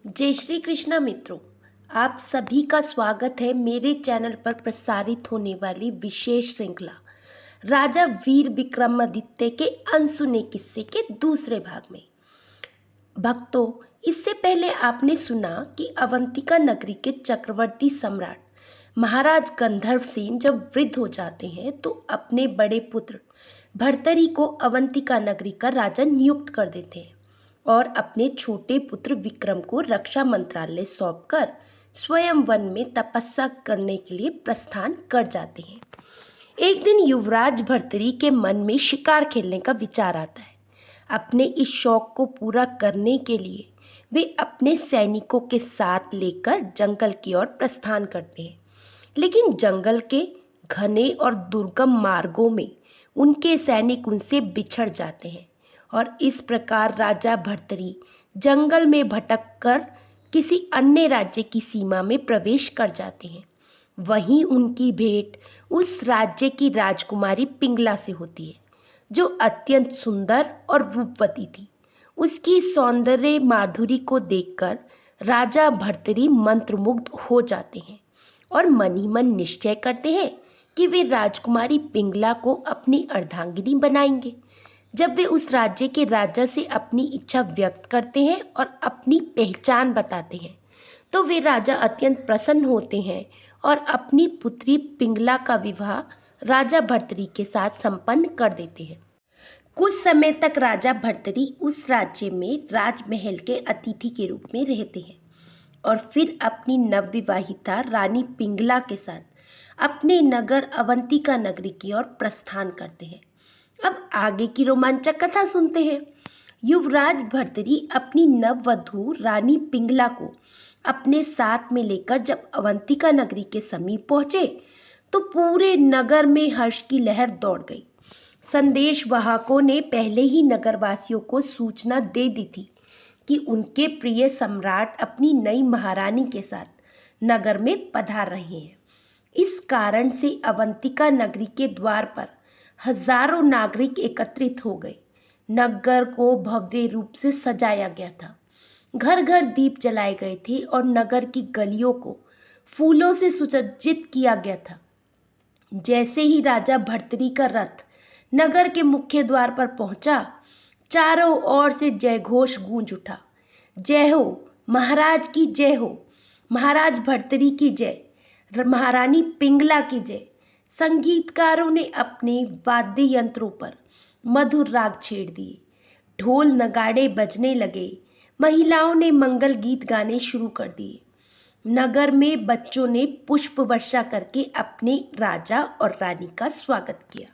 जय श्री कृष्णा मित्रों। आप सभी का स्वागत है मेरे चैनल पर प्रसारित होने वाली विशेष श्रृंखला राजा वीर विक्रमादित्य के अनसुने किस्से के दूसरे भाग में। भक्तों, इससे पहले आपने सुना कि अवंतिका नगरी के चक्रवर्ती सम्राट महाराज गंधर्व सेन जब वृद्ध हो जाते हैं तो अपने बड़े पुत्र भर्तरी को अवंतिका नगरी का राजा नियुक्त कर देते हैं और अपने छोटे पुत्र विक्रम को रक्षा मंत्रालय सौंपकर स्वयं वन में तपस्या करने के लिए प्रस्थान कर जाते हैं। एक दिन युवराज भर्तरी के मन में शिकार खेलने का विचार आता है। अपने इस शौक को पूरा करने के लिए वे अपने सैनिकों के साथ लेकर जंगल की ओर प्रस्थान करते हैं, लेकिन जंगल के घने और दुर्गम मार्गों में उनके सैनिक उनसे बिछड़ जाते हैं और इस प्रकार राजा भर्तरी जंगल में भटककर किसी अन्य राज्य की सीमा में प्रवेश कर जाते हैं। वहीं उनकी भेंट उस राज्य की राजकुमारी पिंगला से होती है, जो अत्यंत सुंदर और रूपवती थी। उसकी सौंदर्य माधुरी को देखकर राजा भर्तरी मंत्रमुग्ध हो जाते हैं और मन ही मन निश्चय करते हैं कि वे राजकुमारी पिंगला को अपनी अर्धांगिनी बनाएंगे। जब वे उस राज्य के राजा से अपनी इच्छा व्यक्त करते हैं और अपनी पहचान बताते हैं तो वे राजा अत्यंत प्रसन्न होते हैं और अपनी पुत्री पिंगला का विवाह राजा भर्तरी के साथ संपन्न कर देते हैं। कुछ समय तक राजा भर्तरी उस राज्य में राजमहल के अतिथि के रूप में रहते हैं और फिर अपनी नवविवाहिता रानी पिंगला के साथ अपने नगर अवंतिका नगरी की ओर प्रस्थान करते हैं। अब आगे की रोमांचक कथा सुनते हैं। युवराज भर्तरी अपनी नववधू रानी पिंगला को अपने साथ में लेकर जब अवंतिका नगरी के समीप पहुंचे तो पूरे नगर में हर्ष की लहर दौड़ गई। संदेशवाहकों ने पहले ही नगरवासियों को सूचना दे दी थी कि उनके प्रिय सम्राट अपनी नई महारानी के साथ नगर में पधार रहे हैं। इस कारण से अवंतिका नगरी के द्वार पर हजारों नागरिक एकत्रित हो गए। नगर को भव्य रूप से सजाया गया था। घर घर दीप जलाए गए थे और नगर की गलियों को फूलों से सुसज्जित किया गया था। जैसे ही राजा भर्तरी का रथ नगर के मुख्य द्वार पर पहुंचा, चारों ओर से जयघोष गूंज उठा। जय हो महाराज की जय हो, महाराज भर्तरी की जय, महारानी पिंगला की जय। संगीतकारों ने अपने वाद्य यंत्रों पर मधुर राग छेड़ दिए। ढोल नगाड़े बजने लगे। महिलाओं ने मंगल गीत गाने शुरू कर दिए। नगर में बच्चों ने पुष्प वर्षा करके अपने राजा और रानी का स्वागत किया।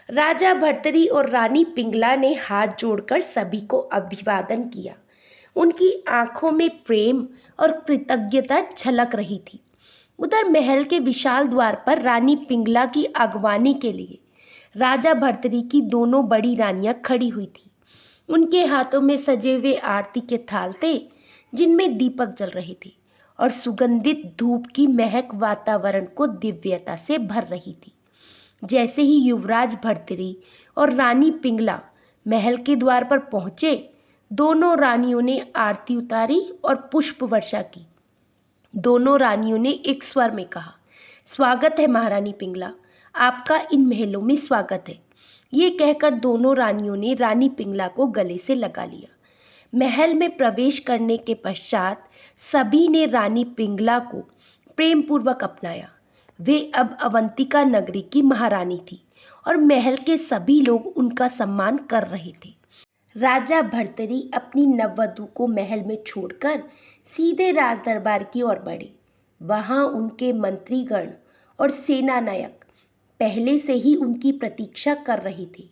राजा भर्तरी और रानी पिंगला ने हाथ जोड़कर सभी को अभिवादन किया। उनकी आंखों में प्रेम और कृतज्ञता झलक रही थी। उधर महल के विशाल द्वार पर रानी पिंगला की अगवानी के लिए राजा भर्तरी की दोनों बड़ी रानियां खड़ी हुई थी। उनके हाथों में सजे हुए आरती के थाल थे, जिनमें दीपक जल रहे थे और सुगंधित धूप की महक वातावरण को दिव्यता से भर रही थी। जैसे ही युवराज भर्तरी और रानी पिंगला महल के द्वार पर पहुंचे, दोनों रानियों ने आरती उतारी और पुष्प वर्षा की। दोनों रानियों ने एक स्वर में कहा, स्वागत है महारानी पिंगला, आपका इन महलों में स्वागत है। ये कहकर दोनों रानियों ने रानी पिंगला को गले से लगा लिया। महल में प्रवेश करने के पश्चात सभी ने रानी पिंगला को प्रेम पूर्वक अपनाया। वे अब अवंतिका नगरी की महारानी थी और महल के सभी लोग उनका सम्मान कर रहे थे। राजा भर्तरी अपनी नववधू को महल में छोड़कर सीधे राज दरबार की ओर बढ़े। वहां उनके मंत्रीगण और सेना नायक पहले से ही उनकी प्रतीक्षा कर रहे थे।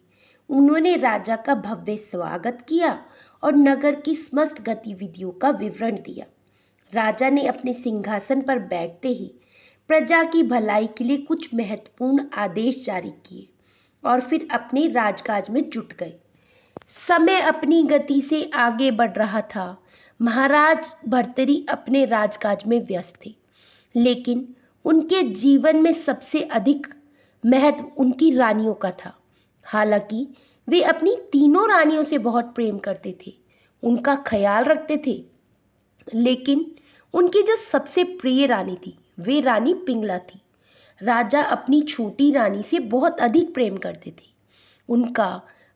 उन्होंने राजा का भव्य स्वागत किया और नगर की समस्त गतिविधियों का विवरण दिया। राजा ने अपने सिंहासन पर बैठते ही प्रजा की भलाई के लिए कुछ महत्वपूर्ण आदेश जारी किए और फिर अपने राजकाज में जुट गए। समय अपनी गति से आगे बढ़ रहा था। महाराज भर्तरी अपने राजकाज में व्यस्त थे, लेकिन उनके जीवन में सबसे अधिक महत्व उनकी रानियों का था। हालांकि वे अपनी तीनों रानियों से बहुत प्रेम करते थे, उनका ख्याल रखते थे लेकिन उनकी जो सबसे प्रिय रानी थी वे रानी पिंगला थी। राजा अपनी छोटी रानी से बहुत अधिक प्रेम करते थे। उनका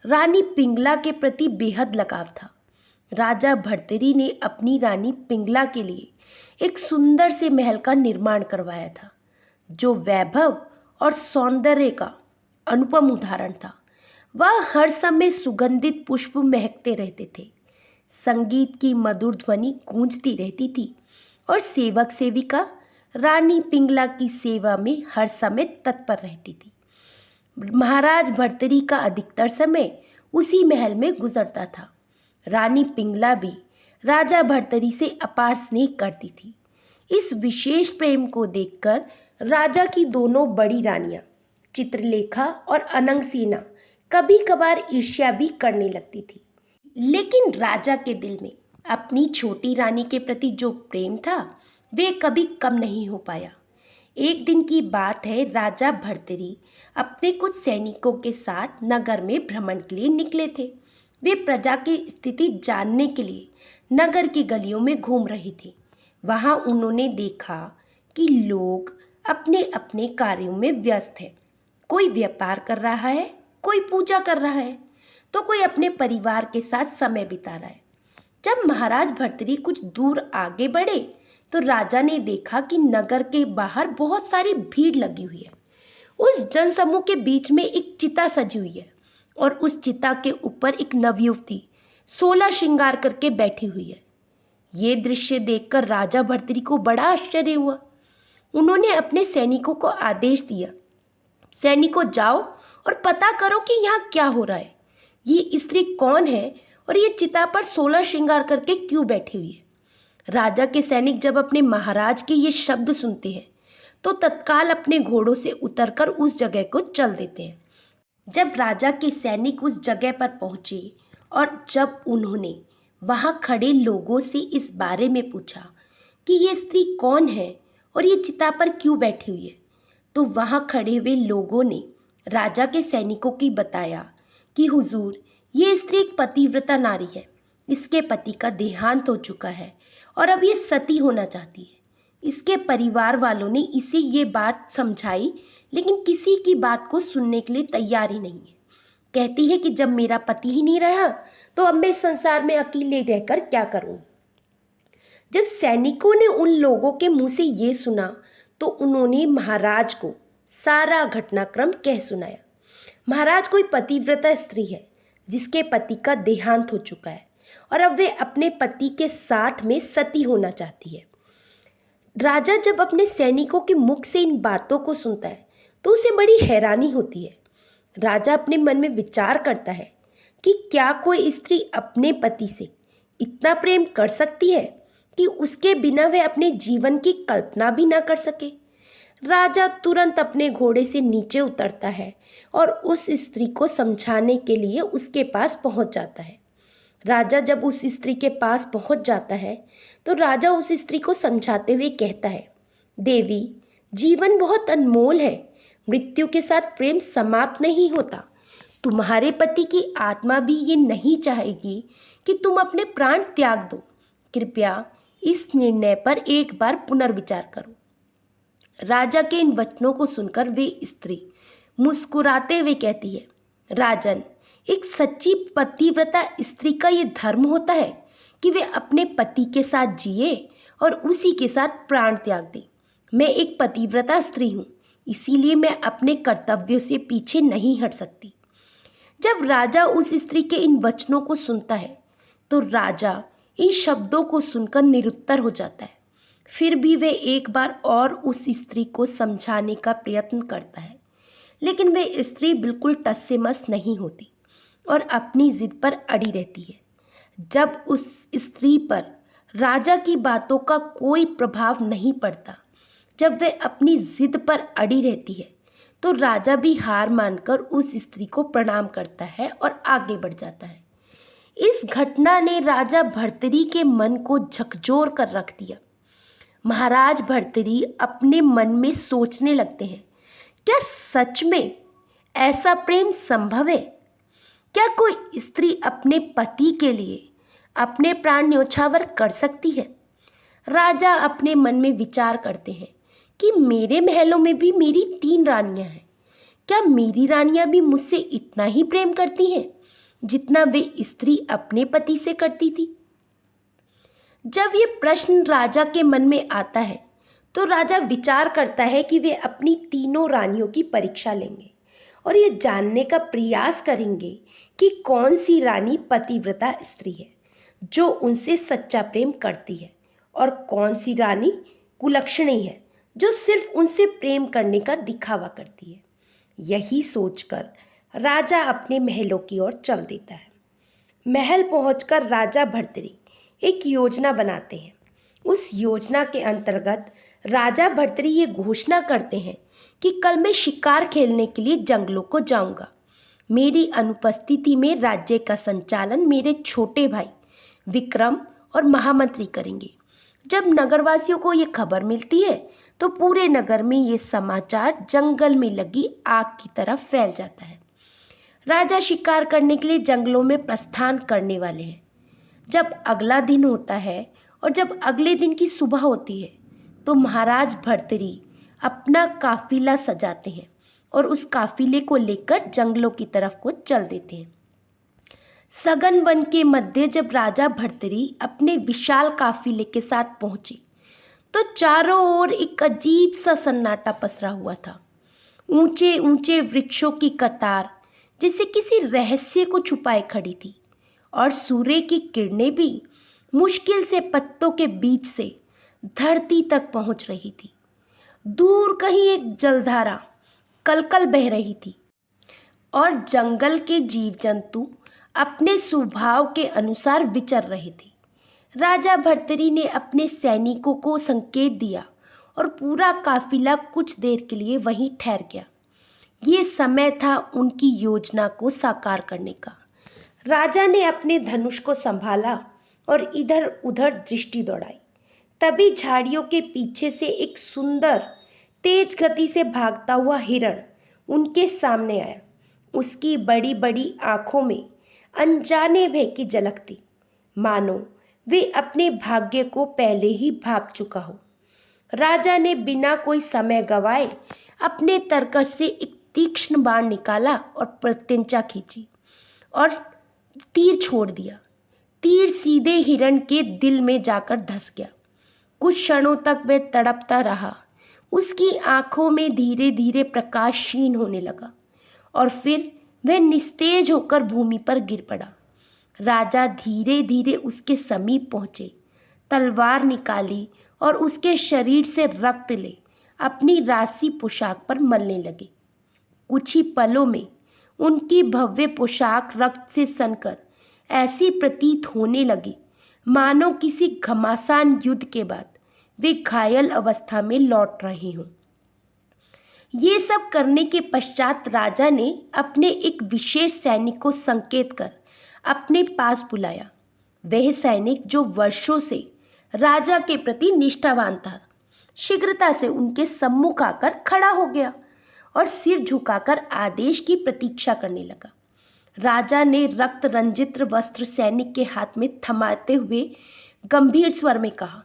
रानी पिंगला के प्रति बेहद लगाव था। राजा भर्तरी ने अपनी रानी पिंगला के लिए एक सुंदर से महल का निर्माण करवाया था, जो वैभव और सौंदर्य का अनुपम उदाहरण था। वह हर समय सुगंधित पुष्प महकते रहते थे, संगीत की मधुर ध्वनि गूंजती रहती थी और सेवक सेविका रानी पिंगला की सेवा में हर समय तत्पर रहती थी। महाराज भर्तरी का अधिकतर समय उसी महल में गुजरता था। रानी पिंगला भी राजा भर्तरी से अपार स्नेह करती थी। इस विशेष प्रेम को देखकर राजा की दोनों बड़ी रानियां चित्रलेखा और अनंगसेना कभी कभार ईर्ष्या भी करने लगती थी। लेकिन राजा के दिल में अपनी छोटी रानी के प्रति जो प्रेम था वे कभी कम नहीं हो पाया। एक दिन की बात है, राजा भर्तरी अपने कुछ सैनिकों के साथ नगर में भ्रमण के लिए निकले थे। वे प्रजा की स्थिति जानने के लिए नगर की गलियों में घूम रहे थे। वहां उन्होंने देखा कि लोग अपने अपने कार्यों में व्यस्त हैं। कोई व्यापार कर रहा है, कोई पूजा कर रहा है, तो कोई अपने परिवार के साथ समय बिता रहा है। जब महाराज भर्तरी कुछ दूर आगे बढ़े तो राजा ने देखा कि नगर के बाहर बहुत सारी भीड़ लगी हुई है। उस जनसमूह के बीच में एक चिता सजी हुई है और उस चिता के ऊपर एक नवयुवती 16 श्रृंगार करके बैठी हुई है। ये दृश्य देखकर राजा भर्तरी को बड़ा आश्चर्य हुआ। उन्होंने अपने सैनिकों को आदेश दिया, सैनिकों जाओ और पता करो कि यहाँ क्या हो रहा है। ये स्त्री कौन है और ये चिता पर 16 श्रृंगार करके क्यों बैठी हुई है। राजा के सैनिक जब अपने महाराज के ये शब्द सुनते हैं तो तत्काल अपने घोड़ों से उतरकर उस जगह को चल देते हैं। जब राजा के सैनिक उस जगह पर पहुंचे और जब उन्होंने वहां खड़े लोगों से इस बारे में पूछा कि ये स्त्री कौन है और ये चिता पर क्यों बैठी हुई है, तो वहां खड़े हुए लोगों ने राजा के सैनिकों की बताया कि हुजूर, ये स्त्री एक पतिव्रता नारी है। इसके पति का देहांत हो चुका है और अब ये सती होना चाहती है। इसके परिवार वालों ने इसे ये बात समझाई, लेकिन किसी की बात को सुनने के लिए तैयार ही नहीं है। कहती है कि जब मेरा पति ही नहीं रहा तो अब मैं इस संसार में अकेले रहकर क्या करूं। जब सैनिकों ने उन लोगों के मुंह से ये सुना तो उन्होंने महाराज को सारा घटनाक्रम कह सुनाया। महाराज कोई पतिव्रता स्त्री है जिसके पति का देहांत हो चुका है और अब वे अपने पति के साथ में सती होना चाहती है। राजा जब अपने सैनिकों के मुख से इन बातों को सुनता है तो उसे बड़ी हैरानी होती है। राजा अपने मन में विचार करता है कि क्या कोई स्त्री अपने पति से इतना प्रेम कर सकती है कि उसके बिना वे अपने जीवन की कल्पना भी ना कर सके। राजा तुरंत अपने घोड़े से नीचे उतरता है और उस स्त्री को समझाने के लिए उसके पास पहुंच जाता है। राजा जब उस स्त्री के पास पहुंच जाता है तो राजा उस स्त्री को समझाते हुए कहता है, देवी, जीवन बहुत अनमोल है। मृत्यु के साथ प्रेम समाप्त नहीं होता। तुम्हारे पति की आत्मा भी ये नहीं चाहेगी कि तुम अपने प्राण त्याग दो। कृपया इस निर्णय पर एक बार पुनर्विचार करो। राजा के इन वचनों को सुनकर वे स्त्री मुस्कुराते हुए कहती है, राजन, एक सच्ची पतिव्रता स्त्री का ये धर्म होता है कि वे अपने पति के साथ जिए और उसी के साथ प्राण त्याग दे। मैं एक पतिव्रता स्त्री हूँ, इसीलिए मैं अपने कर्तव्यों से पीछे नहीं हट सकती। जब राजा उस स्त्री के इन वचनों को सुनता है तो राजा इन शब्दों को सुनकर निरुत्तर हो जाता है। फिर भी वे एक बार और उस स्त्री को समझाने का प्रयत्न करता है, लेकिन वे स्त्री बिल्कुल टस से मस नहीं होती और अपनी जिद पर अड़ी रहती है। जब उस स्त्री पर राजा की बातों का कोई प्रभाव नहीं पड़ता, जब वे अपनी जिद पर अड़ी रहती है, तो राजा भी हार मानकर उस स्त्री को प्रणाम करता है और आगे बढ़ जाता है। इस घटना ने राजा भर्तरी के मन को झकझोर कर रख दिया। महाराज भर्तरी अपने मन में सोचने लगते हैं, क्या सच में ऐसा प्रेम संभव है? क्या कोई स्त्री अपने पति के लिए अपने प्राण न्योछावर कर सकती है? राजा अपने मन में विचार करते हैं कि मेरे महलों में भी मेरी 3 रानियां हैं। क्या मेरी रानियां भी मुझसे इतना ही प्रेम करती हैं जितना वे स्त्री अपने पति से करती थी? जब ये प्रश्न राजा के मन में आता है तो राजा विचार करता है कि वे अपनी तीनों रानियों की परीक्षा लेंगे और ये जानने का प्रयास करेंगे कि कौन सी रानी पतिव्रता स्त्री है जो उनसे सच्चा प्रेम करती है और कौन सी रानी कुलक्षणी है जो सिर्फ उनसे प्रेम करने का दिखावा करती है। यही सोचकर राजा अपने महलों की ओर चल देता है। महल पहुंचकर राजा भर्तरी एक योजना बनाते हैं। उस योजना के अंतर्गत राजा भर्तरी ये घोषणा करते हैं कि कल मैं शिकार खेलने के लिए जंगलों को जाऊंगा। मेरी अनुपस्थिति में राज्य का संचालन मेरे छोटे भाई विक्रम और महामंत्री करेंगे। जब नगरवासियों को ये खबर मिलती है तो पूरे नगर में ये समाचार जंगल में लगी आग की तरह फैल जाता है। राजा शिकार करने के लिए जंगलों में प्रस्थान करने वाले हैं। जब अगला दिन होता है और जब अगले दिन की सुबह होती है तो महाराज भर्तरी अपना काफिला सजाते हैं और उस काफिले को लेकर जंगलों की तरफ को चल देते हैं। सघन वन के मध्य जब राजा भर्तरी अपने विशाल काफिले के साथ पहुंचे तो चारों ओर एक अजीब सा सन्नाटा पसरा हुआ था। ऊंचे ऊंचे वृक्षों की कतार जैसे किसी रहस्य को छुपाए खड़ी थी और सूर्य की किरणें भी मुश्किल से पत्तों के बीच से धरती तक पहुंच रही थी। दूर कहीं एक जलधारा कलकल बह रही थी और जंगल के जीव जंतु अपने स्वभाव के अनुसार विचर रहे थे। राजा भर्तरी ने अपने सैनिकों को संकेत दिया और पूरा काफिला कुछ देर के लिए वहीं ठहर गया। ये समय था उनकी योजना को साकार करने का। राजा ने अपने धनुष को संभाला और इधर उधर दृष्टि दौड़ाई। तभी झाड़ियों के पीछे से एक सुंदर तेज गति से भागता हुआ हिरण उनके सामने आया। उसकी बड़ी बड़ी आंखों में अनजाने भय की झलक थी, मानो वे अपने भाग्य को पहले ही भाप चुका हो। राजा ने बिना कोई समय गवाए अपने तरकश से एक तीक्ष्ण बाण निकाला और प्रत्यंचा खींची और तीर छोड़ दिया। तीर सीधे हिरण के दिल में जाकर धंस गया। कुछ क्षणों तक वह तड़पता रहा। उसकी आंखों में धीरे धीरे प्रकाश क्षीण होने लगा और फिर वह निस्तेज होकर भूमि पर गिर पड़ा। राजा धीरे धीरे उसके समीप पहुंचे, तलवार निकाली और उसके शरीर से रक्त ले अपनी राशि पोशाक पर मलने लगे। कुछ ही पलों में उनकी भव्य पोशाक रक्त से सनकर ऐसी प्रतीत होने लगी मानो किसी घमासान युद्ध के बाद वे घायल अवस्था में लौट रहे हों। ये सब करने के पश्चात राजा ने अपने एक विशेष सैनिक को संकेत कर अपने पास बुलाया। वह सैनिक जो वर्षों से राजा के प्रति निष्ठावान था, शीघ्रता से उनके सम्मुख आकर खड़ा हो गया और सिर झुकाकर आदेश की प्रतीक्षा करने लगा। राजा ने रक्त रंजित वस्त्र सैनिक के हाथ में थमाते हुए गंभीर स्वर में कहा,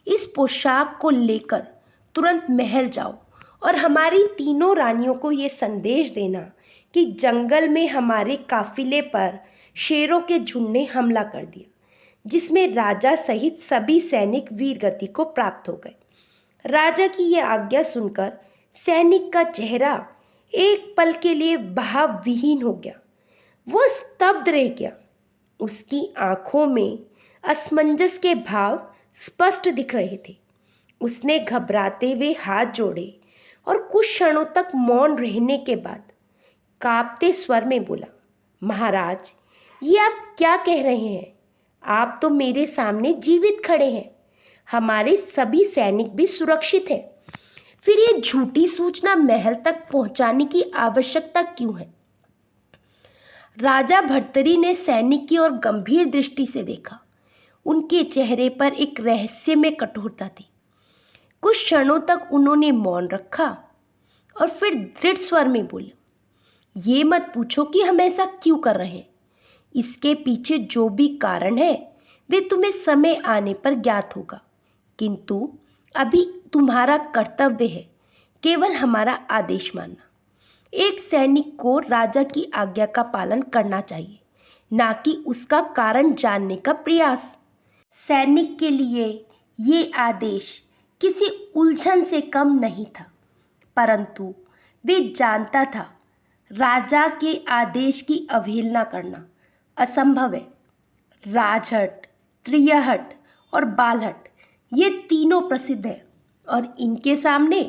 इस पोशाक को लेकर तुरंत महल जाओ और हमारी तीनों रानियों को ये संदेश देना कि जंगल में हमारे काफिले पर शेरों के झुंड ने हमला कर दिया, जिसमें राजा सहित सभी सैनिक वीर गति को प्राप्त हो गए। राजा की यह आज्ञा सुनकर सैनिक का चेहरा एक पल के लिए भाव विहीन हो गया। वो स्तब्ध रह गया। उसकी आंखों में असमंजस के भाव स्पष्ट दिख रहे थे। उसने घबराते हुए हाथ जोड़े और कुछ क्षणों तक मौन रहने के बाद कांपते स्वर में बोला, महाराज, ये आप क्या कह रहे हैं? आप तो मेरे सामने जीवित खड़े हैं। हमारे सभी सैनिक भी सुरक्षित हैं। फिर ये झूठी सूचना महल तक पहुंचाने की आवश्यकता क्यों है? राजा भर्तरी ने सैनिक की ओर गंभीर दृष्टि से देखा। उनके चेहरे पर एक रहस्यमय कठोरता थी। कुछ क्षणों तक उन्होंने मौन रखा और फिर दृढ़ स्वर में बोले, ये मत पूछो कि हम ऐसा क्यों कर रहे हैं। इसके पीछे जो भी कारण है वे तुम्हें समय आने पर ज्ञात होगा। किंतु अभी तुम्हारा कर्तव्य है केवल हमारा आदेश मानना। एक सैनिक को राजा की आज्ञा का पालन करना चाहिए, ना कि उसका कारण जानने का प्रयास। सैनिक के लिए ये आदेश किसी उलझन से कम नहीं था, परंतु वे जानता था राजा के आदेश की अवहेलना करना असंभव है। राजहट, त्रियहट और बालहट ये तीनों प्रसिद्ध हैं और इनके सामने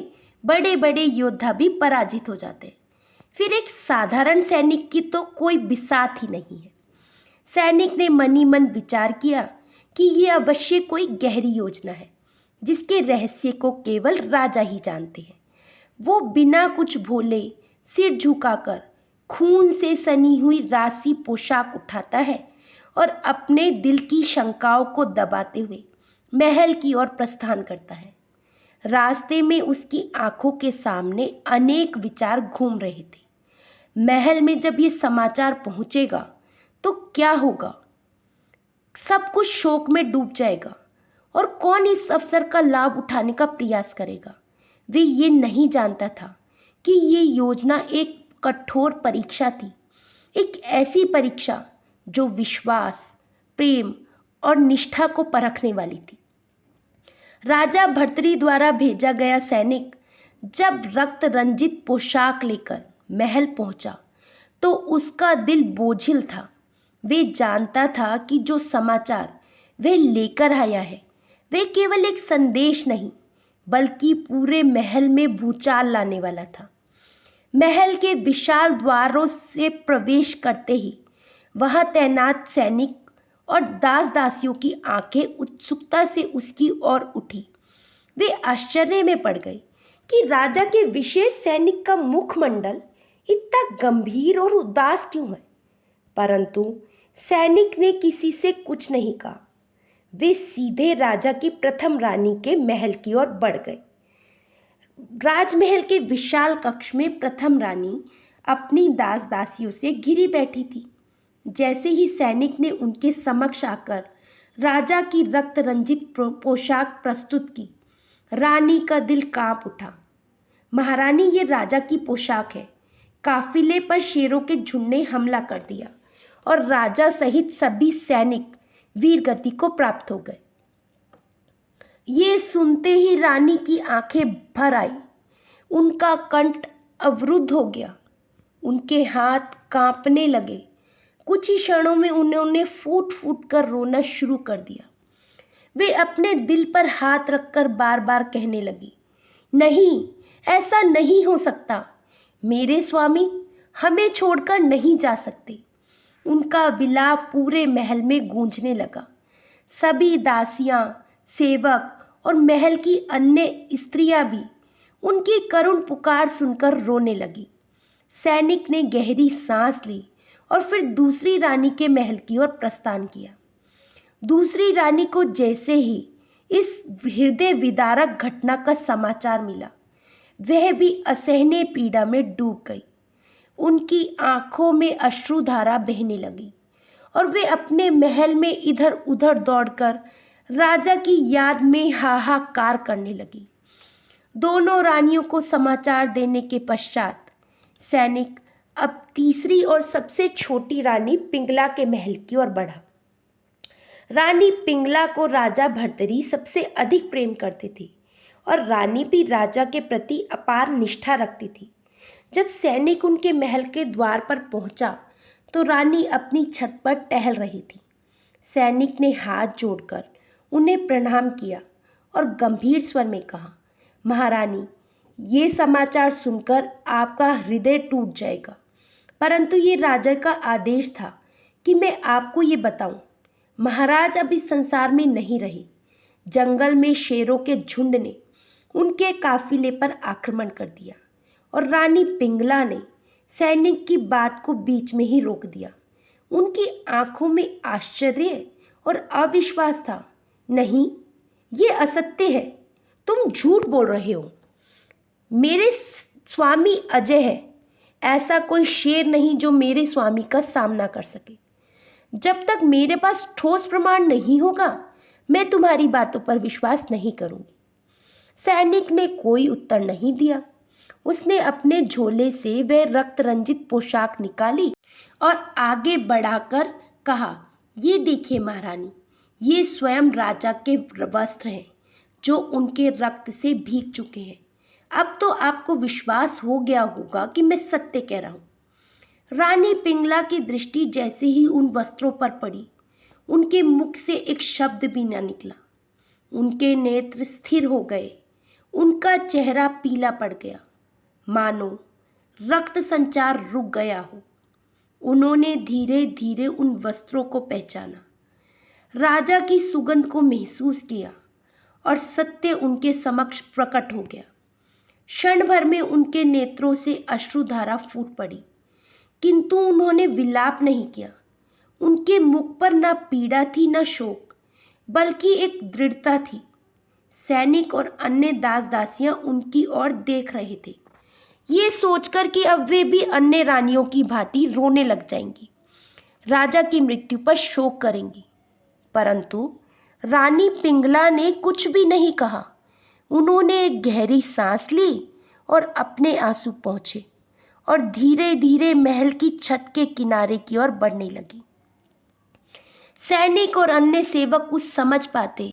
बड़े बड़े योद्धा भी पराजित हो जाते हैं। फिर एक साधारण सैनिक की तो कोई बिसात ही नहीं है। सैनिक ने मनी मन विचार किया कि ये अवश्य कोई गहरी योजना है जिसके रहस्य को केवल राजा ही जानते हैं। वो बिना कुछ भूले सिर झुकाकर खून से सनी हुई राशि पोशाक उठाता है और अपने दिल की शंकाओं को दबाते हुए महल की ओर प्रस्थान करता है। रास्ते में उसकी आंखों के सामने अनेक विचार घूम रहे थे। महल में जब ये समाचार पहुंचेगा तो क्या होगा? सब कुछ शोक में डूब जाएगा और कौन इस अवसर का लाभ उठाने का प्रयास करेगा? वे ये नहीं जानता था कि ये योजना एक कठोर परीक्षा थी, एक ऐसी परीक्षा जो विश्वास, प्रेम और निष्ठा को परखने वाली थी। राजा भर्तृहरि द्वारा भेजा गया सैनिक जब रक्त रंजित पोशाक लेकर महल पहुंचा तो उसका दिल बोझिल था। वे जानता था कि जो समाचार वे लेकर आया है वे केवल एक संदेश नहीं बल्कि पूरे महल में भूचाल लाने वाला था। महल के विशाल द्वारों से प्रवेश करते ही वहां तैनात सैनिक और दास दासियों की आंखें उत्सुकता से उसकी ओर उठी। वे आश्चर्य में पड़ गए कि राजा के विशेष सैनिक का मुखमंडल इतना गंभीर और उदास क्यों है। परंतु सैनिक ने किसी से कुछ नहीं कहा। वे सीधे राजा की प्रथम रानी के महल की ओर बढ़ गए। राजमहल के विशाल कक्ष में प्रथम रानी अपनी दास दासियों से घिरी बैठी थी। जैसे ही सैनिक ने उनके समक्ष आकर राजा की रक्त रंजित पोशाक प्रस्तुत की, रानी का दिल कांप उठा। महारानी, ये राजा की पोशाक है। काफिले पर शेरों के झुंड ने हमला कर दिया और राजा सहित सभी सैनिक वीरगति को प्राप्त हो गए। ये सुनते ही रानी की आंखें भर आई, उनका कंठ अवरुद्ध हो गया, उनके हाथ कांपने लगे। कुछ ही क्षणों में उन्होंने फूट फूट कर रोना शुरू कर दिया। वे अपने दिल पर हाथ रखकर बार बार कहने लगी, नहीं, ऐसा नहीं हो सकता। मेरे स्वामी हमें छोड़कर नहीं जा सकते। उनका विलाप पूरे महल में गूंजने लगा। सभी दासियां, सेवक और महल की अन्य स्त्रियां भी उनकी करुण पुकार सुनकर रोने लगी। सैनिक ने गहरी सांस ली और फिर दूसरी रानी के महल की ओर प्रस्थान किया। दूसरी रानी को जैसे ही इस हृदय विदारक घटना का समाचार मिला, वह भी असहनीय पीड़ा में डूब गई। उनकी आंखों में अश्रुधारा बहने लगी और वे अपने महल में इधर उधर दौड़कर राजा की याद में हाहाकार करने लगी। दोनों रानियों को समाचार देने के पश्चात सैनिक अब तीसरी और सबसे छोटी रानी पिंगला के महल की ओर बढ़ा। रानी पिंगला को राजा भर्तृहरि सबसे अधिक प्रेम करते थे और रानी भी राजा के प्रति अपार निष्ठा रखती थी। जब सैनिक उनके महल के द्वार पर पहुंचा तो रानी अपनी छत पर टहल रही थी। सैनिक ने हाथ जोड़कर उन्हें प्रणाम किया और गंभीर स्वर में कहा, महारानी, ये समाचार सुनकर आपका हृदय टूट जाएगा, परंतु ये राजा का आदेश था कि मैं आपको ये बताऊं। महाराज अब इस संसार में नहीं रहे। जंगल में शेरों के झुंड ने उनके काफिले पर आक्रमण कर दिया और रानी पिंगला ने सैनिक की बात को बीच में ही रोक दिया। उनकी आंखों में आश्चर्य और अविश्वास था। नहीं, ये असत्य है, तुम झूठ बोल रहे हो। मेरे स्वामी अजय है। ऐसा कोई शेर नहीं जो मेरे स्वामी का सामना कर सके। जब तक मेरे पास ठोस प्रमाण नहीं होगा मैं तुम्हारी बातों पर विश्वास नहीं करूंगी। सैनिक ने कोई उत्तर नहीं दिया। उसने अपने झोले से वह रक्त रंजित पोशाक निकाली और आगे बढ़ाकर कहा, ये देखिए महारानी, ये स्वयं राजा के वस्त्र हैं जो उनके रक्त से भीग चुके हैं। अब तो आपको विश्वास हो गया होगा कि मैं सत्य कह रहा हूँ। रानी पिंगला की दृष्टि जैसे ही उन वस्त्रों पर पड़ी, उनके मुख से एक शब्द भी न निकला। उनके नेत्र स्थिर हो गए, उनका चेहरा पीला पड़ गया, मानो रक्त संचार रुक गया हो। उन्होंने धीरे धीरे उन वस्त्रों को पहचाना, राजा की सुगंध को महसूस किया और सत्य उनके समक्ष प्रकट हो गया। क्षण भर में उनके नेत्रों से अश्रुधारा फूट पड़ी, किंतु उन्होंने विलाप नहीं किया। उनके मुख पर न पीड़ा थी न शोक, बल्कि एक दृढ़ता थी। सैनिक और अन्य दास दासियां उनकी ओर देख रहे थे, ये सोचकर कि अब वे भी अन्य रानियों की भांति रोने लग जाएंगी, राजा की मृत्यु पर शोक करेंगी। परंतु रानी पिंगला ने कुछ भी नहीं कहा। उन्होंने एक गहरी सांस ली और अपने आंसू पोंछे और धीरे धीरे महल की छत के किनारे की ओर बढ़ने लगी। सैनिक और अन्य सेवक कुछ समझ पाते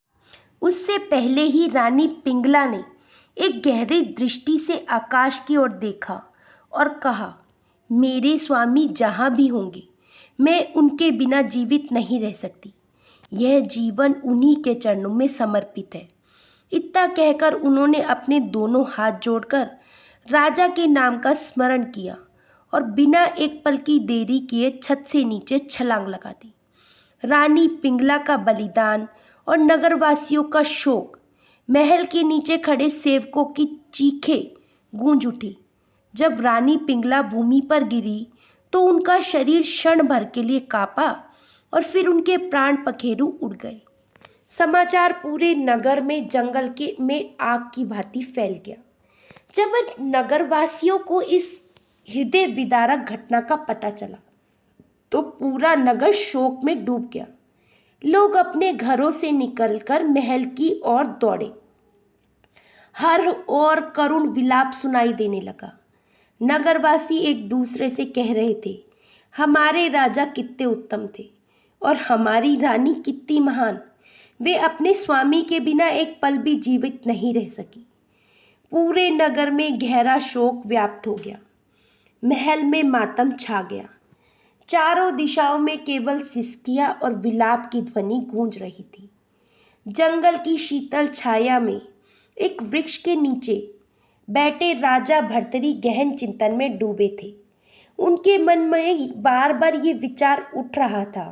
उससे पहले ही रानी पिंगला ने एक गहरी दृष्टि से आकाश की ओर देखा और कहा, मेरे स्वामी जहाँ भी होंगे, मैं उनके बिना जीवित नहीं रह सकती। यह जीवन उन्हीं के चरणों में समर्पित है। इतना कहकर उन्होंने अपने दोनों हाथ जोड़कर राजा के नाम का स्मरण किया और बिना एक पल की देरी किए छत से नीचे छलांग लगा दी। रानी पिंगला का बलिदान और नगरवासियों का शोक, महल के नीचे खड़े सेवकों की चीखें गूंज उठी। जब रानी पिंगला भूमि पर गिरी तो उनका शरीर क्षण भर के लिए कांपा और फिर उनके प्राण पखेरु उड़ गए। समाचार पूरे नगर में जंगल के में आग की भांति फैल गया। जब नगरवासियों को इस हृदय विदारक घटना का पता चला तो पूरा नगर शोक में डूब गया। लोग अपने घरों से निकलकर महल की ओर दौड़े। हर ओर करुण विलाप सुनाई देने लगा। नगरवासी एक दूसरे से कह रहे थे, हमारे राजा कितने उत्तम थे और हमारी रानी कितनी महान। वे अपने स्वामी के बिना एक पल भी जीवित नहीं रह सकी। पूरे नगर में गहरा शोक व्याप्त हो गया। महल में मातम छा गया। चारों दिशाओं में केवल सिसकियां और विलाप की ध्वनि गूंज रही थी। जंगल की शीतल छाया में एक वृक्ष के नीचे बैठे राजा भर्तरी गहन चिंतन में डूबे थे। उनके मन में बार बार ये विचार उठ रहा था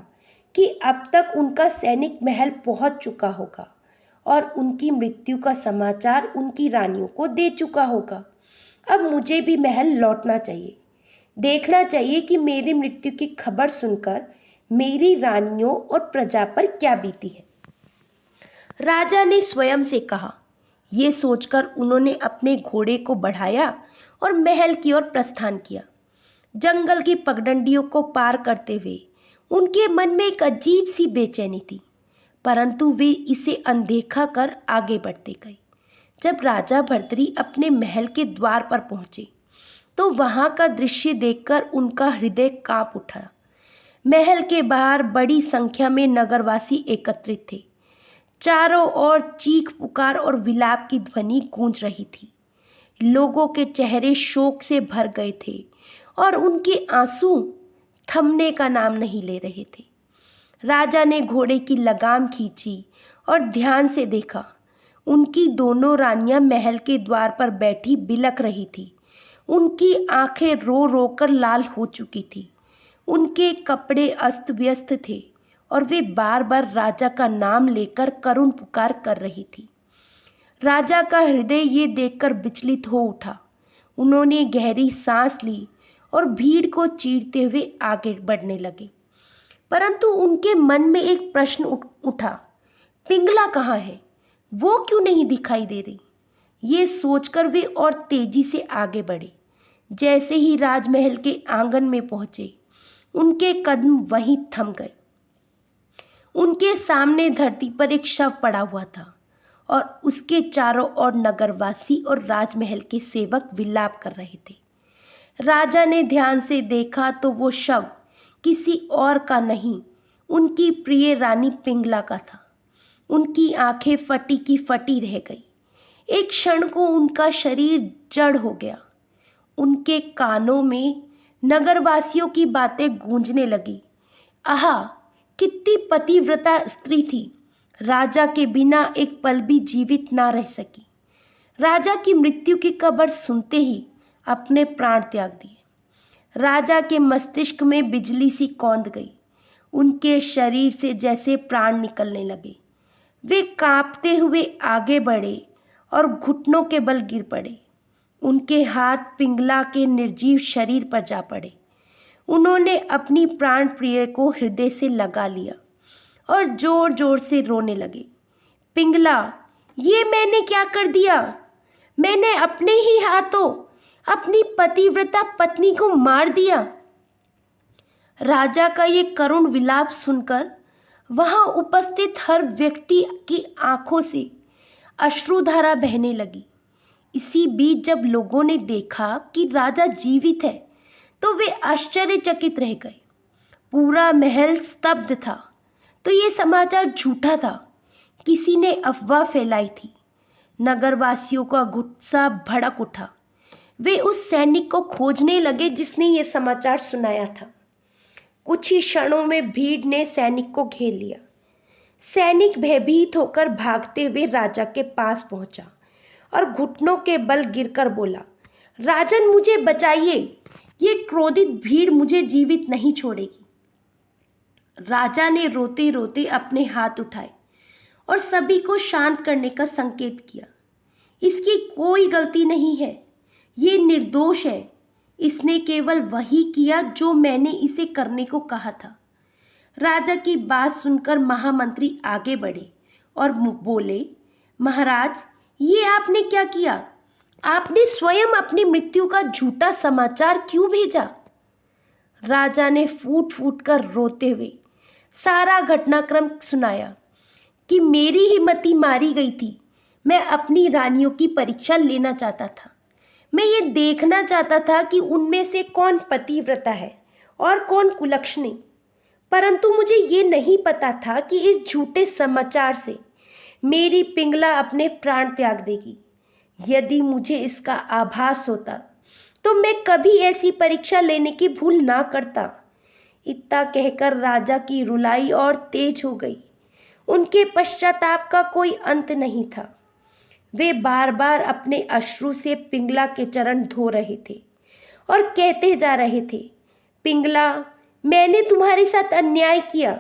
कि अब तक उनका सैनिक महल पहुंच चुका होगा और उनकी मृत्यु का समाचार उनकी रानियों को दे चुका होगा। अब मुझे भी महल लौटना चाहिए, देखना चाहिए कि मेरी मृत्यु की खबर सुनकर मेरी रानियों और प्रजा पर क्या बीती है, राजा ने स्वयं से कहा। ये सोचकर उन्होंने अपने घोड़े को बढ़ाया और महल की ओर प्रस्थान किया। जंगल की पगडंडियों को पार करते हुए उनके मन में एक अजीब सी बेचैनी थी, परंतु वे इसे अनदेखा कर आगे बढ़ते गए। जब राजा भर्तरी अपने महल के द्वार पर पहुंचे तो वहां का दृश्य देखकर उनका हृदय कांप उठा। महल के बाहर बड़ी संख्या में नगरवासी एकत्रित थे। चारों ओर चीख पुकार और विलाप की ध्वनि गूंज रही थी। लोगों के चेहरे शोक से भर गए थे और उनके आंसू थमने का नाम नहीं ले रहे थे। राजा ने घोड़े की लगाम खींची और ध्यान से देखा। उनकी दोनों रानियां महल के द्वार पर बैठी बिलख रही थी। उनकी आंखें रो रो कर लाल हो चुकी थी। उनके कपड़े अस्त व्यस्त थे और वे बार बार राजा का नाम लेकर करुण पुकार कर रही थी। राजा का हृदय ये देखकर विचलित हो उठा। उन्होंने गहरी सांस ली और भीड़ को चीरते हुए आगे बढ़ने लगे। परंतु उनके मन में एक प्रश्न उठा, पिंगला कहाँ है? वो क्यों नहीं दिखाई दे रही? ये सोचकर वे और तेजी से आगे बढ़े। जैसे ही राजमहल के आंगन में पहुंचे, उनके कदम वहीं थम गए। उनके सामने धरती पर एक शव पड़ा हुआ था और उसके चारों ओर नगरवासी और राजमहल के सेवक विलाप कर रहे थे। राजा ने ध्यान से देखा तो वो शव किसी और का नहीं, उनकी प्रिय रानी पिंगला का था। उनकी आंखें फटी की फटी रह गई। एक क्षण को उनका शरीर जड़ हो गया। उनके कानों में नगरवासियों की बातें गूंजने लगी। आहा, कितनी पतिव्रता स्त्री थी, राजा के बिना एक पल भी जीवित ना रह सकी। राजा की मृत्यु की खबर सुनते ही अपने प्राण त्याग दिए। राजा के मस्तिष्क में बिजली सी कौंध गई। उनके शरीर से जैसे प्राण निकलने लगे। वे कांपते हुए आगे बढ़े और घुटनों के बल गिर पड़े। उनके हाथ पिंगला के निर्जीव शरीर पर जा पड़े। उन्होंने अपनी प्राण प्रिय को हृदय से लगा लिया और जोर जोर से रोने लगे। पिंगला, ये मैंने क्या कर दिया? मैंने अपने ही हाथों अपनी पतिव्रता पत्नी को मार दिया। राजा का ये करुण विलाप सुनकर वहां उपस्थित हर व्यक्ति की आंखों से अश्रुधारा बहने लगी। इसी बीच जब लोगों ने देखा कि राजा जीवित है तो वे आश्चर्यचकित रह गए। पूरा महल स्तब्ध था। तो ये समाचार झूठा था, किसी ने अफवाह फैलाई थी। नगरवासियों का गुस्सा भड़क उठा। वे उस सैनिक को खोजने लगे जिसने ये समाचार सुनाया था। कुछ ही क्षणों में भीड़ ने सैनिक को घेर लिया। सैनिक भयभीत होकर भागते हुए राजा के पास पहुंचा और घुटनों के बल गिरकर बोला, राजन, मुझे बचाइए, ये क्रोधित भीड़ मुझे जीवित नहीं छोड़ेगी। राजा ने रोते रोते अपने हाथ उठाए और सभी को शांत करने का संकेत किया। इसकी कोई गलती नहीं है, ये निर्दोष है। इसने केवल वही किया जो मैंने इसे करने को कहा था। राजा की बात सुनकर महामंत्री आगे बढ़े और बोले, महाराज, ये आपने क्या किया? आपने स्वयं अपनी मृत्यु का झूठा समाचार क्यों भेजा? राजा ने फूट फूट कर रोते हुए सारा घटनाक्रम सुनाया कि मेरी ही मति मारी गई थी। मैं अपनी रानियों की परीक्षा लेना चाहता था। मैं ये देखना चाहता था कि उनमें से कौन पतिव्रता है और कौन कुलक्षणी। परंतु मुझे ये नहीं पता था कि इस झूठे समाचार से मेरी पिंगला अपने प्राण त्याग देगी। यदि मुझे इसका आभास होता तो मैं कभी ऐसी परीक्षा लेने की भूल ना करता। इतना कहकर राजा की रुलाई और तेज हो गई। उनके पश्चाताप का कोई अंत नहीं था। वे बार बार अपने अश्रु से पिंगला के चरण धो रहे थे और कहते जा रहे थे, पिंगला, मैंने तुम्हारे साथ अन्याय किया।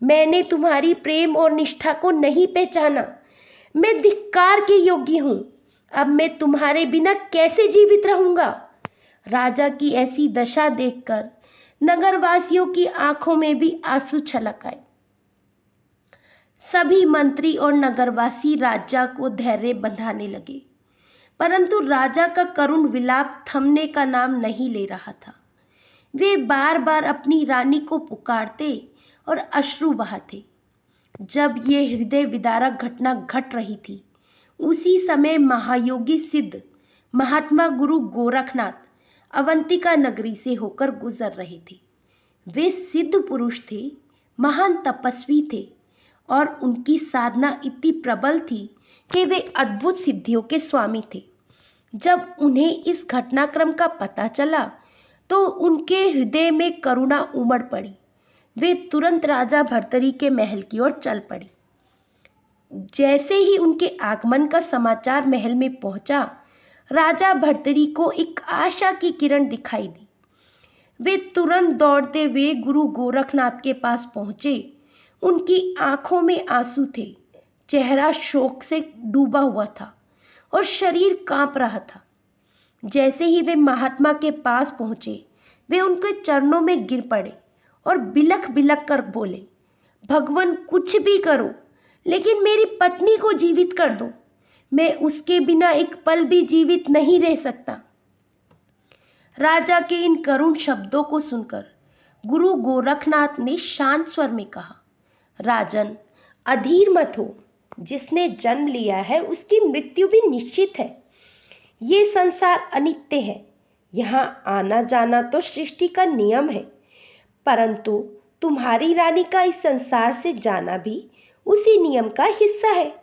मैंने तुम्हारी प्रेम और निष्ठा को नहीं पहचाना। मैं धिक्कार के योग्य हूँ। अब मैं तुम्हारे बिना कैसे जीवित रहूंगा? राजा की ऐसी दशा देखकर नगरवासियों की आंखों में भी आंसू छलक आए। सभी मंत्री और नगरवासी राजा को धैर्य बंधाने लगे, परंतु राजा का करुण विलाप थमने का नाम नहीं ले रहा था। वे बार बार अपनी रानी को पुकारते और अश्रु बहाते। जब ये हृदय विदारक घटना घट रही थी, उसी समय महायोगी सिद्ध महात्मा गुरु गोरखनाथ अवंतिका नगरी से होकर गुजर रहे थे। वे सिद्ध पुरुष थे, महान तपस्वी थे और उनकी साधना इतनी प्रबल थी कि वे अद्भुत सिद्धियों के स्वामी थे। जब उन्हें इस घटनाक्रम का पता चला तो उनके हृदय में करुणा उमड़ पड़ी। वे तुरंत राजा भर्तरी के महल की ओर चल पड़े। जैसे ही उनके आगमन का समाचार महल में पहुंचा, राजा भर्तरी को एक आशा की किरण दिखाई दी। वे तुरंत दौड़ते हुए गुरु गोरखनाथ के पास पहुंचे। उनकी आंखों में आंसू थे, चेहरा शोक से डूबा हुआ था और शरीर कांप रहा था। जैसे ही वे महात्मा के पास पहुंचे, वे उनके चरणों में गिर पड़े और बिलख बिलख कर बोले, भगवान, कुछ भी करो, लेकिन मेरी पत्नी को जीवित कर दो। मैं उसके बिना एक पल भी जीवित नहीं रह सकता। राजा के इन करुण शब्दों को सुनकर गुरु गोरखनाथ ने शांत स्वर में कहा, राजन, अधीर मत हो। जिसने जन्म लिया है उसकी मृत्यु भी निश्चित है। ये संसार अनित्य है। यहाँ आना जाना तो सृष्टि का नियम है, परंतु तुम्हारी रानी का इस संसार से जाना भी उसी नियम का हिस्सा है।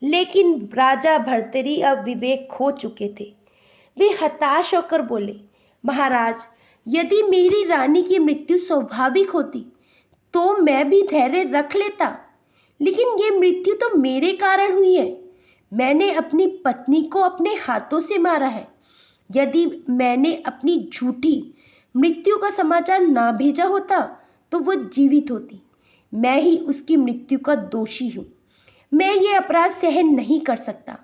लेकिन राजा भर्तरी अब विवेक खो चुके थे। वे हताश होकर बोले, महाराज, यदि मेरी रानी की मृत्यु स्वाभाविक होती तो मैं भी धैर्य रख लेता, लेकिन ये मृत्यु तो मेरे कारण हुई है। मैंने अपनी पत्नी को अपने हाथों से मारा है। यदि मैंने अपनी झूठी मृत्यु का समाचार ना भेजा होता तो वो जीवित होती। मैं ही उसकी मृत्यु का दोषी हूँ। मैं ये अपराध सहन नहीं कर सकता।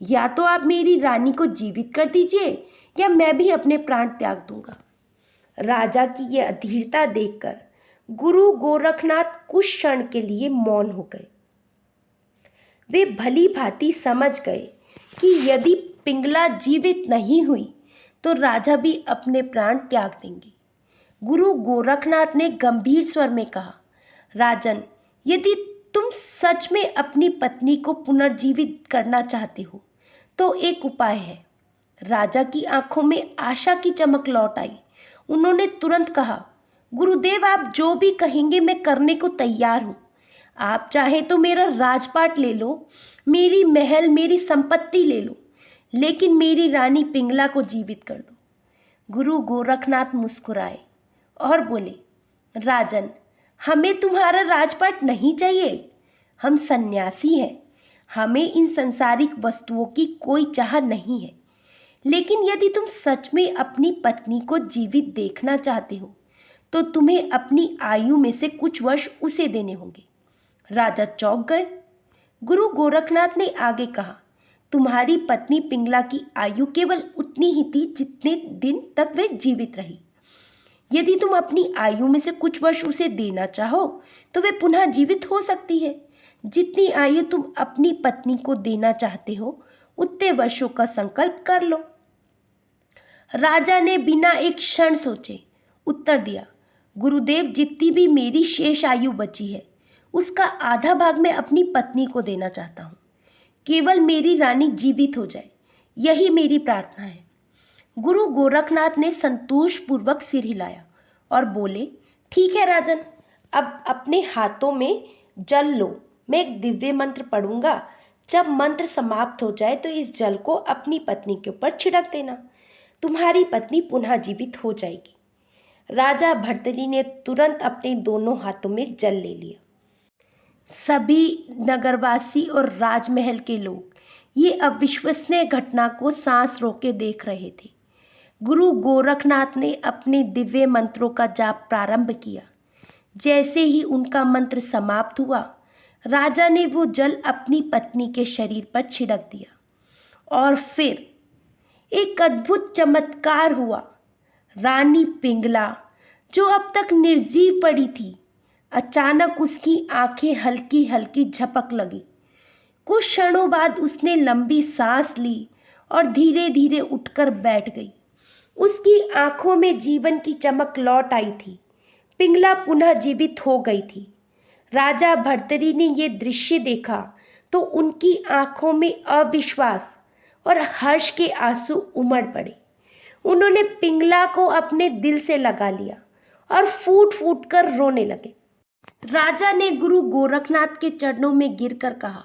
या तो आप मेरी रानी को जीवित कर दीजिए या मैं भी अपने प्राण त्याग दूंगा। राजा की ये अधीरता देखकर गुरु गोरखनाथ कुछ क्षण के लिए मौन हो गए। वे भली भांति समझ गए कि यदि पिंगला जीवित नहीं हुई तो राजा भी अपने प्राण त्याग देंगे। गुरु गोरखनाथ ने गंभीर स्वर में कहा, राजन, यदि तुम सच में अपनी पत्नी को पुनर्जीवित करना चाहते हो तो एक उपाय है। राजा की आंखों में आशा की चमक लौट आई। उन्होंने तुरंत कहा, गुरुदेव, आप जो भी कहेंगे मैं करने को तैयार हूँ। आप चाहे तो मेरा राजपाट ले लो, मेरी महल, मेरी संपत्ति ले लो, लेकिन मेरी रानी पिंगला को जीवित कर दो। गुरु गोरखनाथ मुस्कुराए और बोले, राजन, हमें तुम्हारा राजपाट नहीं चाहिए। हम सन्यासी हैं। हमें इन सांसारिक वस्तुओं की कोई चाह नहीं है। लेकिन यदि तुम सच में अपनी पत्नी को जीवित देखना चाहते हो तो तुम्हें अपनी आयु में से कुछ वर्ष उसे देने होंगे। राजा चौंक गए। गुरु गोरखनाथ ने आगे कहा, तुम्हारी पत्नी पिंगला की आयु केवल उतनी ही थी जितने दिन तक वे जीवित रही। यदि तुम अपनी आयु में से कुछ वर्ष उसे देना चाहो तो वे पुनः जीवित हो सकती है। जितनी आयु तुम अपनी पत्नी को देना चाहते हो उतने वर्षों का संकल्प कर लो। राजा ने बिना एक क्षण सोचे उत्तर दिया, गुरुदेव, जितनी भी मेरी शेष आयु बची है उसका आधा भाग मैं अपनी पत्नी को देना चाहता हूँ। केवल मेरी रानी जीवित हो जाए, यही मेरी प्रार्थना है। गुरु गोरखनाथ ने संतोषपूर्वक सिर हिलाया और बोले, ठीक है राजन, अब अपने हाथों में जल लो। मैं एक दिव्य मंत्र पढ़ूंगा। जब मंत्र समाप्त हो जाए तो इस जल को अपनी पत्नी के ऊपर छिड़क देना। तुम्हारी पत्नी पुनः जीवित हो जाएगी। राजा भर्तरी ने तुरंत अपने दोनों हाथों में जल ले लिया। सभी नगरवासी और राजमहल के लोग ये अविश्वसनीय घटना को सांस रोके देख रहे थे। गुरु गोरखनाथ ने अपने दिव्य मंत्रों का जाप प्रारंभ किया। जैसे ही उनका मंत्र समाप्त हुआ, राजा ने वो जल अपनी पत्नी के शरीर पर छिड़क दिया और फिर एक अद्भुत चमत्कार हुआ। रानी पिंगला, जो अब तक निर्जीव पड़ी थी, अचानक उसकी आंखें हल्की हल्की झपक लगी। कुछ क्षणों बाद उसने लंबी सांस ली और धीरे धीरे उठकर बैठ गई। उसकी आंखों में जीवन की चमक लौट आई थी। पिंगला पुनः जीवित हो गई थी। राजा भर्तरी ने ये दृश्य देखा तो उनकी आंखों में अविश्वास और हर्ष के आंसू उमड़ पड़े। उन्होंने पिंगला को अपने दिल से लगा लिया और फूट फूट कर रोने लगे। राजा ने गुरु गोरखनाथ के चरणों में गिरकर कहा,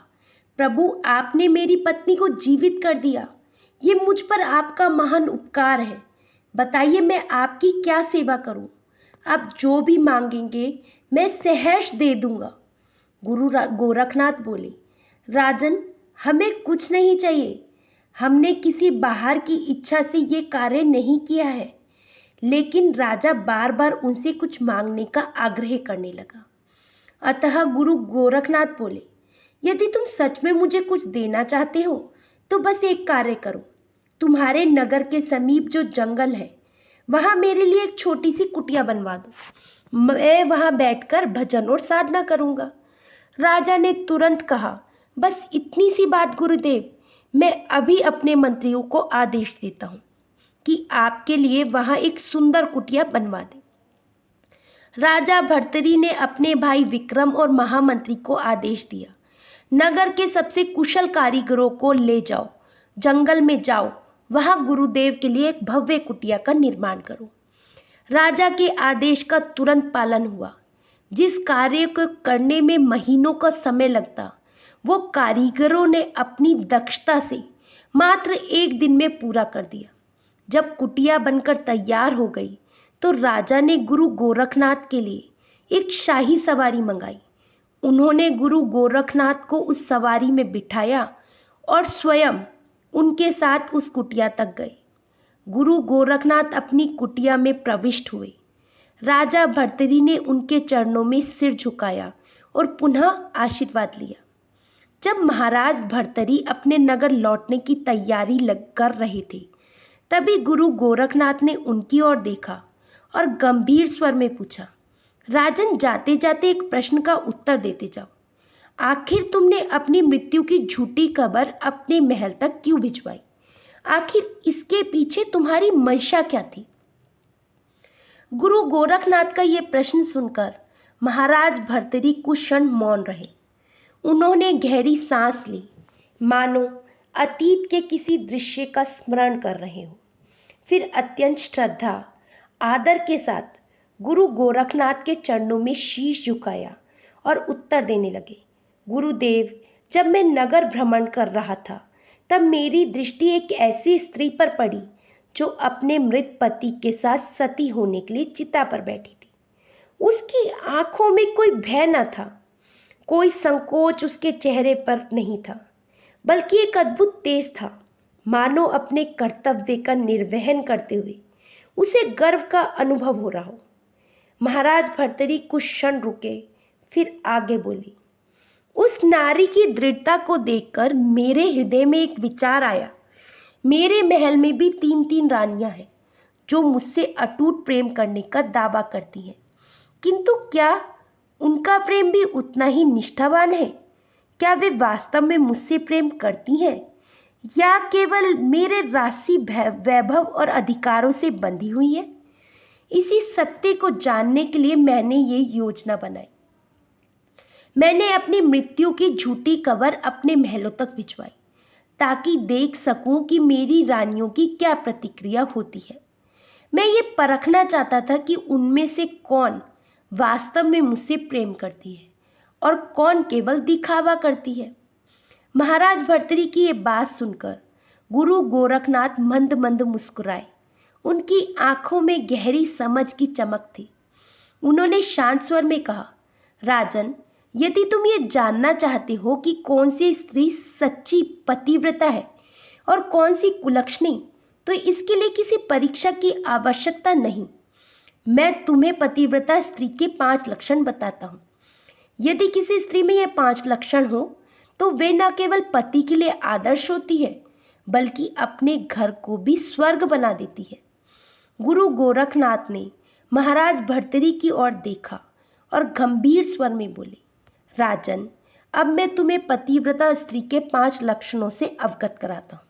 प्रभु, आपने मेरी पत्नी को जीवित कर दिया। ये मुझ पर आपका महान उपकार है। बताइए, मैं आपकी क्या सेवा करूं? आप जो भी मांगेंगे मैं सहर्ष दे दूंगा। गुरु गोरखनाथ बोले, राजन, हमें कुछ नहीं चाहिए। हमने किसी बाहर की इच्छा से ये कार्य नहीं किया है। लेकिन राजा बार बार उनसे कुछ मांगने का आग्रह करने लगा। अतः गुरु गोरखनाथ बोले, यदि तुम सच में मुझे कुछ देना चाहते हो तो बस एक कार्य करो। तुम्हारे नगर के समीप जो जंगल है वहाँ मेरे लिए एक छोटी सी कुटिया बनवा दो। मैं वहाँ बैठकर भजन और साधना करूँगा। राजा ने तुरंत कहा, बस इतनी सी बात गुरुदेव, मैं अभी अपने मंत्रियों को आदेश देता हूँ कि आपके लिए वहाँ एक सुंदर कुटिया बनवा दें। राजा भर्तरी ने अपने भाई विक्रम और महामंत्री को आदेश दिया, नगर के सबसे कुशल कारीगरों को ले जाओ, जंगल में जाओ, वहां गुरुदेव के लिए एक भव्य कुटिया का निर्माण करो। राजा के आदेश का तुरंत पालन हुआ। जिस कार्य को करने में महीनों का समय लगता, वो कारीगरों ने अपनी दक्षता से मात्र एक दिन में पूरा कर दिया। जब कुटिया बनकर तैयार हो गई तो राजा ने गुरु गोरखनाथ के लिए एक शाही सवारी मंगाई। उन्होंने गुरु गोरखनाथ को उस सवारी में बिठाया और स्वयं उनके साथ उस कुटिया तक गए। गुरु गोरखनाथ अपनी कुटिया में प्रविष्ट हुए। राजा भर्तरी ने उनके चरणों में सिर झुकाया और पुनः आशीर्वाद लिया। जब महाराज भर्तरी अपने नगर लौटने की तैयारी कर रहे थे, तभी गुरु गोरखनाथ ने उनकी ओर देखा और गंभीर स्वर में पूछा, राजन, जाते जाते एक प्रश्न का उत्तर देते जाओ। आखिर तुमने अपनी मृत्यु की झूठी खबर अपने महल तक क्यों भिजवाई? आखिर इसके पीछे तुम्हारी मंशा क्या थी? गुरु गोरखनाथ का ये प्रश्न सुनकर महाराज भर्तरी कुछ क्षण मौन रहे। उन्होंने गहरी सांस ली, मानो अतीत के किसी दृश्य का स्मरण कर रहे हो। फिर अत्यंत श्रद्धा आदर के साथ गुरु गोरखनाथ के चरणों में शीश झुकाया और उत्तर देने लगे, गुरुदेव, जब मैं नगर भ्रमण कर रहा था तब मेरी दृष्टि एक ऐसी स्त्री पर पड़ी जो अपने मृत पति के साथ सती होने के लिए चिता पर बैठी थी। उसकी आंखों में कोई भय न था, कोई संकोच उसके चेहरे पर नहीं था, बल्कि एक अद्भुत तेज था, मानो अपने कर्तव्य का निर्वहन करते हुए उसे गर्व का अनुभव हो रहा हो। महाराज भर्तरी कुछ क्षण रुके, फिर आगे बोली, उस नारी की दृढ़ता को देखकर मेरे हृदय में एक विचार आया। मेरे महल में भी 3-3 रानियां हैं जो मुझसे अटूट प्रेम करने का दावा करती हैं, किंतु क्या उनका प्रेम भी उतना ही निष्ठावान है? क्या वे वास्तव में मुझसे प्रेम करती हैं या केवल मेरे राशि वैभव और अधिकारों से बंधी हुई है? इसी सत्य को जानने के लिए मैंने ये योजना बनाई। मैंने अपनी मृत्यु की झूठी खबर अपने महलों तक भिजवाई ताकि देख सकूं कि मेरी रानियों की क्या प्रतिक्रिया होती है। मैं ये परखना चाहता था कि उनमें से कौन वास्तव में मुझसे प्रेम करती है और कौन केवल दिखावा करती है। महाराज भर्तरी की ये बात सुनकर गुरु गोरखनाथ मंद मंद मुस्कुराए। उनकी आंखों में गहरी समझ की चमक थी। उन्होंने शांत स्वर में कहा, राजन, यदि तुम ये जानना चाहते हो कि कौन सी स्त्री सच्ची पतिव्रता है और कौन सी कुलक्षणी, तो इसके लिए किसी परीक्षा की आवश्यकता नहीं। मैं तुम्हें पतिव्रता स्त्री के 5 लक्षण बताता हूँ। यदि किसी स्त्री में ये 5 लक्षण हो तो वे न केवल पति के लिए आदर्श होती है, बल्कि अपने घर को भी स्वर्ग बना देती है। गुरु गोरखनाथ ने महाराज भर्तरी की ओर देखा और गंभीर स्वर में बोले, राजन, अब मैं तुम्हें पतिव्रता स्त्री के 5 लक्षणों से अवगत कराता हूँ।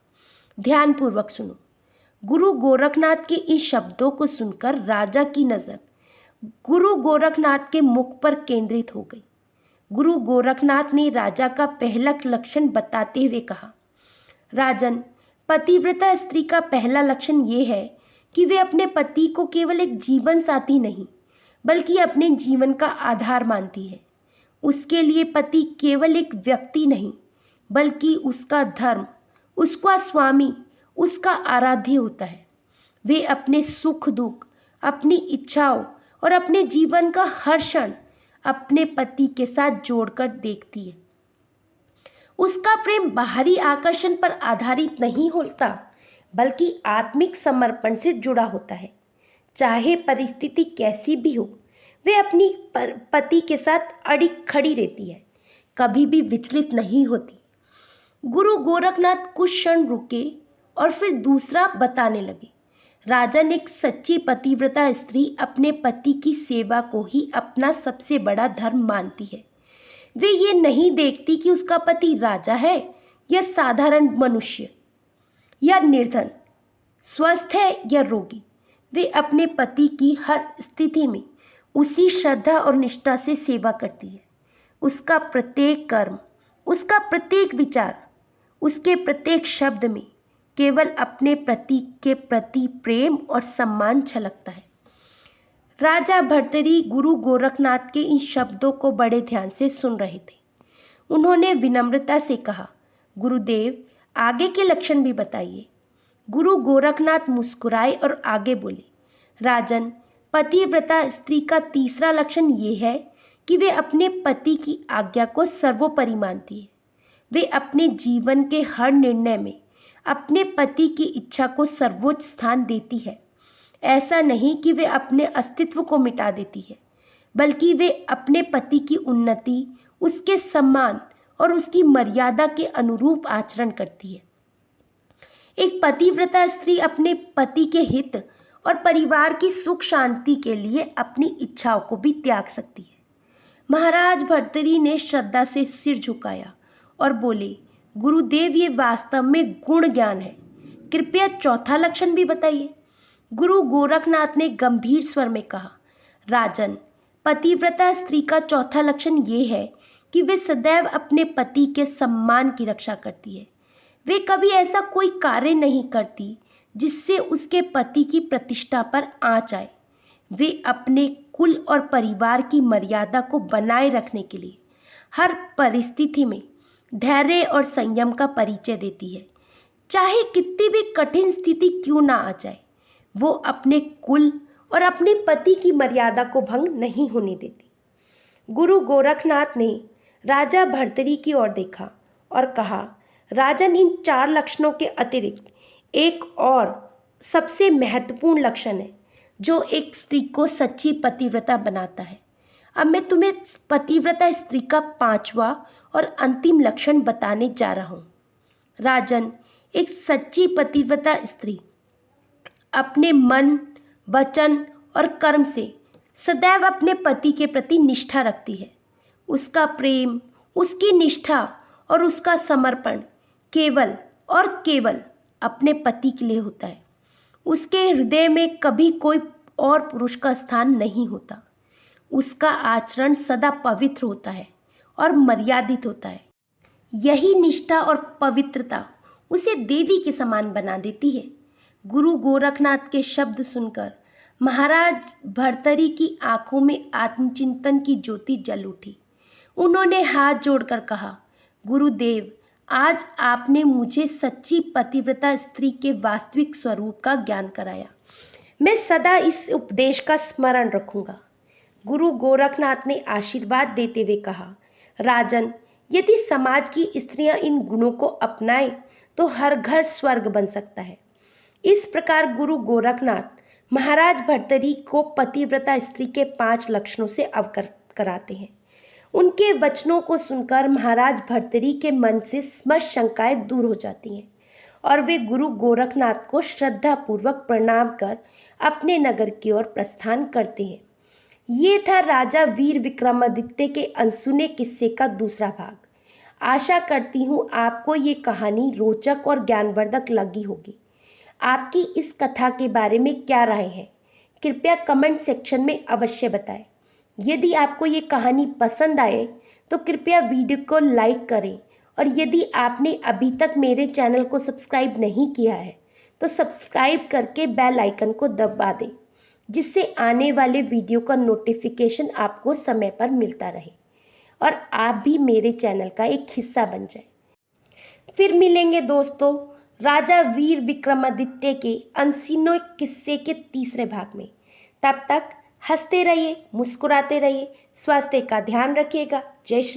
ध्यानपूर्वक सुनो। गुरु गोरखनाथ के इन शब्दों को सुनकर राजा की नज़र गुरु गोरखनाथ के मुख पर केंद्रित हो गई। गुरु गोरखनाथ ने राजा का पहला लक्षण बताते हुए कहा, राजन, पतिव्रता स्त्री का पहला लक्षण ये है कि वे अपने पति को केवल एक जीवन साथी नहीं, बल्कि अपने जीवन का आधार मानती है। उसके लिए पति केवल एक व्यक्ति नहीं, बल्कि उसका धर्म, उसका स्वामी, उसका आराध्य होता है। वे अपने सुख दुख, अपनी इच्छाओं और अपने जीवन का हर क्षण अपने पति के साथ जोड़कर देखती है। उसका प्रेम बाहरी आकर्षण पर आधारित नहीं होता, बल्कि आत्मिक समर्पण से जुड़ा होता है। चाहे परिस्थिति कैसी भी हो, वे अपनी पति के साथ अड़ी खड़ी रहती है, कभी भी विचलित नहीं होती। गुरु गोरखनाथ कुछ क्षण रुके और फिर दूसरा बताने लगे, राजन, एक सच्ची पतिव्रता स्त्री अपने पति की सेवा को ही अपना सबसे बड़ा धर्म मानती है। वे ये नहीं देखती कि उसका पति राजा है या साधारण मनुष्य या निर्धन, स्वस्थ है या रोगी। वे अपने पति की हर स्थिति में उसी श्रद्धा और निष्ठा से सेवा करती है। उसका प्रत्येक कर्म, उसका प्रत्येक विचार, उसके प्रत्येक शब्द में केवल अपने प्रतीक के प्रति प्रेम और सम्मान छलकता है। राजा भर्तरी गुरु गोरखनाथ के इन शब्दों को बड़े ध्यान से सुन रहे थे। उन्होंने विनम्रता से कहा, गुरुदेव, आगे के लक्षण भी बताइए। गुरु गोरखनाथ मुस्कुराए और आगे बोले, राजन, पतिव्रता स्त्री का तीसरा लक्षण ये है कि वे अपने पति की आज्ञा को सर्वोपरि मानती है। वे अपने जीवन के हर निर्णय में अपने पति की इच्छा को सर्वोच्च स्थान देती है। ऐसा नहीं कि वे अपने अस्तित्व को मिटा देती है, बल्कि वे अपने पति की उन्नति, उसके सम्मान और उसकी मर्यादा के अनुरूप आचरण करती है। एक पतिव्रता स्त्री अपने पति के हित और परिवार की सुख शांति के लिए अपनी इच्छाओं को भी त्याग सकती है। महाराज भर्तरी ने श्रद्धा से सिर झुकाया और बोले, गुरुदेव, ये वास्तव में गुण ज्ञान है। कृपया चौथा लक्षण भी बताइए। गुरु गोरखनाथ ने गंभीर स्वर में कहा, राजन, पतिव्रता स्त्री का चौथा लक्षण ये है कि वे सदैव अपने पति के सम्मान की रक्षा करती है। वे कभी ऐसा कोई कार्य नहीं करती जिससे उसके पति की प्रतिष्ठा पर आंच आए। वे अपने कुल और परिवार की मर्यादा को बनाए रखने के लिए हर परिस्थिति में धैर्य और संयम का परिचय देती है। चाहे कितनी भी कठिन स्थिति क्यों ना आ जाए, वो अपने कुल और अपने पति की मर्यादा को भंग नहीं होने देती। गुरु गोरखनाथ ने राजा भर्तरी की ओर देखा और कहा, राजन, इन 4 लक्षणों के अतिरिक्त एक और सबसे महत्वपूर्ण लक्षण है जो एक स्त्री को सच्ची पतिव्रता बनाता है। अब मैं तुम्हें पतिव्रता स्त्री का 5वां और अंतिम लक्षण बताने जा रहा हूँ। राजन, एक सच्ची पतिव्रता स्त्री अपने मन, वचन और कर्म से सदैव अपने पति के प्रति निष्ठा रखती है। उसका प्रेम, उसकी निष्ठा और उसका समर्पण केवल और केवल अपने पति के लिए होता है। उसके हृदय में कभी कोई और पुरुष का स्थान नहीं होता। उसका आचरण सदा पवित्र होता है और मर्यादित होता है। यही निष्ठा और पवित्रता उसे देवी के समान बना देती है। गुरु गोरखनाथ के शब्द सुनकर महाराज भर्तरी की आंखों में आत्मचिंतन की ज्योति जल उठी। उन्होंने हाथ जोड़कर कहा, गुरुदेव, आज आपने मुझे सच्ची पतिव्रता स्त्री के वास्तविक स्वरूप का ज्ञान कराया। मैं सदा इस उपदेश का स्मरण रखूंगा। गुरु गोरखनाथ ने आशीर्वाद देते हुए कहा, राजन, यदि समाज की स्त्रियां इन गुणों को अपनाएं तो हर घर स्वर्ग बन सकता है। इस प्रकार गुरु गोरखनाथ महाराज भर्तरी को पतिव्रता स्त्री के 5 लक्षणों से अवगत कराते हैं। उनके वचनों को सुनकर महाराज भर्तरी के मन से समस्त शंकाएं दूर हो जाती हैं और वे गुरु गोरखनाथ को श्रद्धापूर्वक प्रणाम कर अपने नगर की ओर प्रस्थान करते हैं। ये था राजा वीर विक्रमादित्य के अनसुने किस्से का दूसरा भाग। आशा करती हूँ आपको ये कहानी रोचक और ज्ञानवर्धक लगी होगी। आपकी इस कथा के बारे में क्या राय है, कृपया कमेंट सेक्शन में अवश्य बताएं। यदि आपको ये कहानी पसंद आए तो कृपया वीडियो को लाइक करें और यदि आपने अभी तक मेरे चैनल को सब्सक्राइब नहीं किया है तो सब्सक्राइब करके बेल आइकन को दबा दें, जिससे आने वाले वीडियो का नोटिफिकेशन आपको समय पर मिलता रहे और आप भी मेरे चैनल का एक हिस्सा बन जाए। फिर मिलेंगे दोस्तों राजा वीर विक्रमादित्य के अनसुने किस्से के तीसरे भाग में। तब तक हंसते रहिए, मुस्कुराते रहिए, स्वास्थ्य का ध्यान रखिएगा। जय श्री